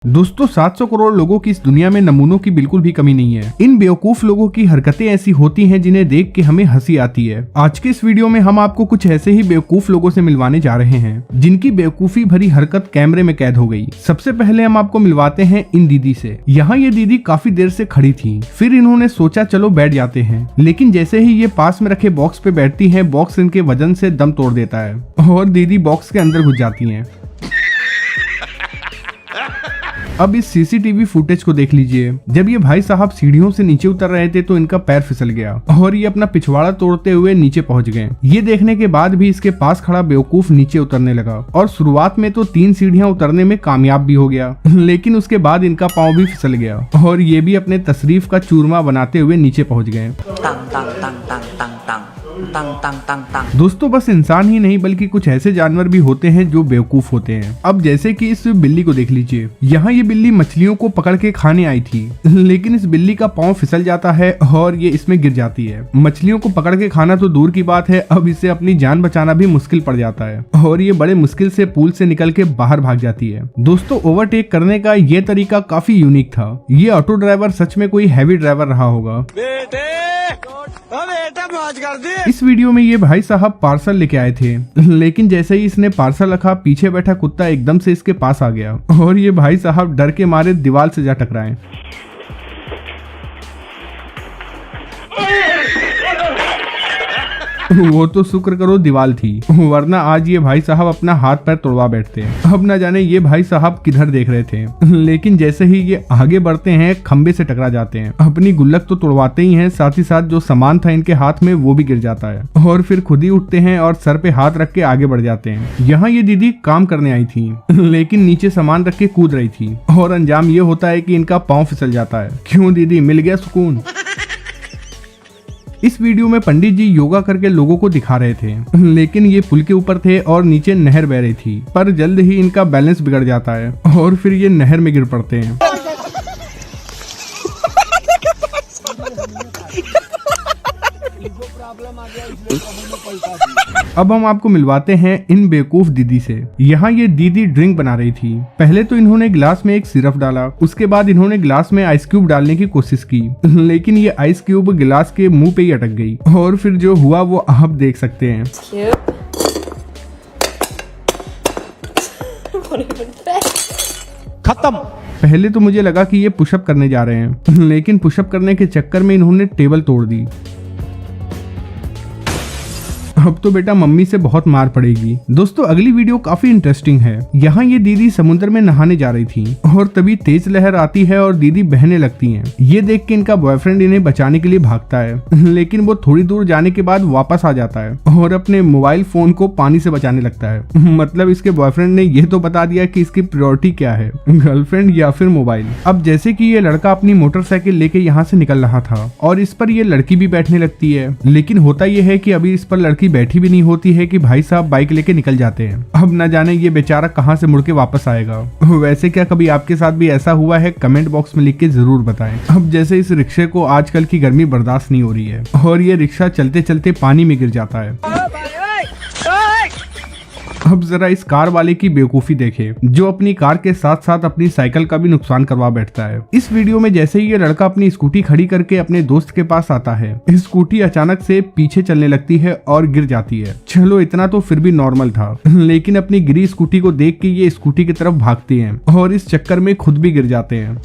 दोस्तों 700 करोड़ लोगों की इस दुनिया में नमूनों की बिल्कुल भी कमी नहीं है। इन बेवकूफ लोगों की हरकतें ऐसी होती हैं जिन्हें देख के हमें हंसी आती है। आज के इस वीडियो में हम आपको कुछ ऐसे ही बेवकूफ लोगों से मिलवाने जा रहे हैं जिनकी बेवकूफी भरी हरकत कैमरे में कैद हो गई। सबसे पहले हम आपको मिलवाते हैं इन दीदी से। यहाँ ये दीदी काफी देर से खड़ी थी, फिर इन्होंने सोचा चलो बैठ जाते हैं, लेकिन जैसे ही ये पास में रखे बॉक्स पे बैठती है, बॉक्स इनके वजन से दम तोड़ देता है और दीदी बॉक्स के अंदर घुस जाती है। अब इस सीसीटीवी फुटेज को देख लीजिए। जब ये भाई साहब सीढ़ियों से नीचे उतर रहे थे तो इनका पैर फिसल गया और ये अपना पिछवाड़ा तोड़ते हुए नीचे पहुंच गए। ये देखने के बाद भी इसके पास खड़ा बेवकूफ नीचे उतरने लगा और शुरुआत में तो 3 सीढ़ियां उतरने में कामयाब भी हो गया, लेकिन उसके बाद इनका पाँव भी फिसल गया और ये भी अपने तशरीफ का चूरमा बनाते हुए नीचे पहुँच गए। दोस्तों बस इंसान ही नहीं बल्कि कुछ ऐसे जानवर भी होते हैं जो बेवकूफ होते हैं। अब जैसे कि इस बिल्ली को देख लीजिए। यहाँ ये बिल्ली मछलियों को पकड़ के खाने आई थी, लेकिन इस बिल्ली का पाँव फिसल जाता है और ये इसमें गिर जाती है। मछलियों को पकड़ के खाना तो दूर की बात है, अब इसे अपनी जान बचाना भी मुश्किल पड़ जाता है और ये बड़े मुश्किल से पूल से निकल के बाहर भाग जाती है। दोस्तों ओवरटेक करने का ये तरीका काफी यूनिक था। ये ऑटो ड्राइवर सच में कोई हैवी ड्राइवर रहा होगा। इस वीडियो में ये भाई साहब पार्सल लेके आए थे, लेकिन जैसे ही इसने पार्सल रखा, पीछे बैठा कुत्ता एकदम से इसके पास आ गया और ये भाई साहब डर के मारे दीवार से जा टकराए। वो तो शुक्र करो दीवार थी, वरना आज ये भाई साहब अपना हाथ पैर तोड़वा बैठते। अब ना जाने ये भाई साहब किधर देख रहे थे, लेकिन जैसे ही ये आगे बढ़ते हैं खंबे से टकरा जाते हैं। अपनी गुल्लक तो तोड़वाते ही हैं, साथ ही साथ जो सामान था इनके हाथ में वो भी गिर जाता है और फिर खुद ही उठते हैं और सर पे हाथ रख के आगे बढ़ जाते हैं। यहाँ ये दीदी काम करने आई थी, लेकिन नीचे सामान रख के कूद रही थी और अंजाम ये होता है कि इनका पाँव फिसल जाता है। क्यों दीदी, मिल गया सुकून। इस वीडियो में पंडित जी योगा करके लोगों को दिखा रहे थे, लेकिन ये पुल के ऊपर थे और नीचे नहर बह रही थी, पर जल्द ही इनका बैलेंस बिगड़ जाता है और फिर ये नहर में गिर पड़ते हैं। अब हम आपको मिलवाते हैं इन बेवकूफ दीदी से। यहाँ ये दीदी ड्रिंक बना रही थी। पहले तो इन्होंने गिलास में एक सिरप डाला, उसके बाद इन्होंने गिलास में आइस क्यूब डालने की कोशिश की, लेकिन ये आइस क्यूब गिलास के मुंह पे ही अटक गई और फिर जो हुआ वो आप देख सकते हैं। खत्म। पहले तो मुझे लगा कि ये पुशअप करने जा रहे हैं, लेकिन पुशअप करने के चक्कर में इन्होंने टेबल तोड़ दी। अब तो बेटा मम्मी से बहुत मार पड़ेगी। दोस्तों अगली वीडियो काफी इंटरेस्टिंग है। यहाँ ये दीदी समुद्र में नहाने जा रही थी और तभी तेज लहर आती है और दीदी बहने लगती हैं। ये देख के इनका बॉयफ्रेंड इन्हें बचाने के लिए भागता है, लेकिन वो थोड़ी दूर जाने के बाद वापस आ जाता है और अपने मोबाइल फोन को पानी से बचाने लगता है। मतलब इसके बॉयफ्रेंड ने ये तो बता दिया कि इसकी प्रायोरिटी क्या है, गर्लफ्रेंड या फिर मोबाइल। अब जैसे कि ये लड़का अपनी मोटरसाइकिल लेके यहाँ से निकल रहा था और इस पर ये लड़की भी बैठने लगती है, लेकिन होता ये है कि अभी इस पर लड़की बैठी भी नहीं होती है कि भाई साहब बाइक लेके निकल जाते हैं। अब न जाने ये बेचारा कहां से मुड़ के वापस आएगा। वैसे क्या कभी आपके साथ भी ऐसा हुआ है? कमेंट बॉक्स में लिख के जरूर बताएं। अब जैसे इस रिक्शे को आजकल की गर्मी बर्दाश्त नहीं हो रही है और ये रिक्शा चलते चलते पानी में गिर जाता है। अब जरा इस कार वाले की बेवकूफी देखें, जो अपनी कार के साथ साथ अपनी साइकिल का भी नुकसान करवा बैठता है। इस वीडियो में जैसे ही ये लड़का अपनी स्कूटी खड़ी करके अपने दोस्त के पास आता है, स्कूटी अचानक से पीछे चलने लगती है और गिर जाती है। चलो इतना तो फिर भी नॉर्मल था, लेकिन अपनी गिरी स्कूटी को देख के ये स्कूटी की तरफ भागते हैं और इस चक्कर में खुद भी गिर जाते हैं।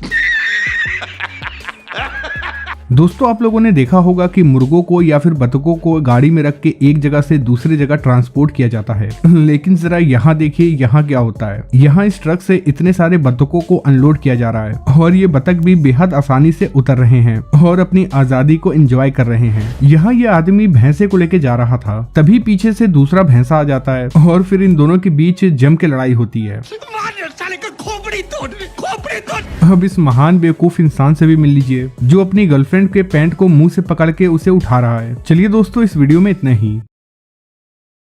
दोस्तों आप लोगों ने देखा होगा कि मुर्गों को या फिर बतखों को गाड़ी में रख के एक जगह से दूसरी जगह ट्रांसपोर्ट किया जाता है, लेकिन जरा यहाँ देखिए यहाँ क्या होता है। यहाँ इस ट्रक से इतने सारे बतखों को अनलोड किया जा रहा है और ये बतख भी बेहद आसानी से उतर रहे हैं और अपनी आजादी को एंजॉय कर रहे हैं। यहाँ ये आदमी भैंसे को लेके जा रहा था, तभी पीछे से दूसरा भैंसा आ जाता है और फिर इन दोनों के बीच जम के लड़ाई होती है। अब इस महान बेवकूफ इंसान से भी मिल लीजिए, जो अपनी गर्लफ्रेंड के पैंट को मुंह से पकड़ के उसे उठा रहा है। चलिए दोस्तों इस वीडियो में इतना ही।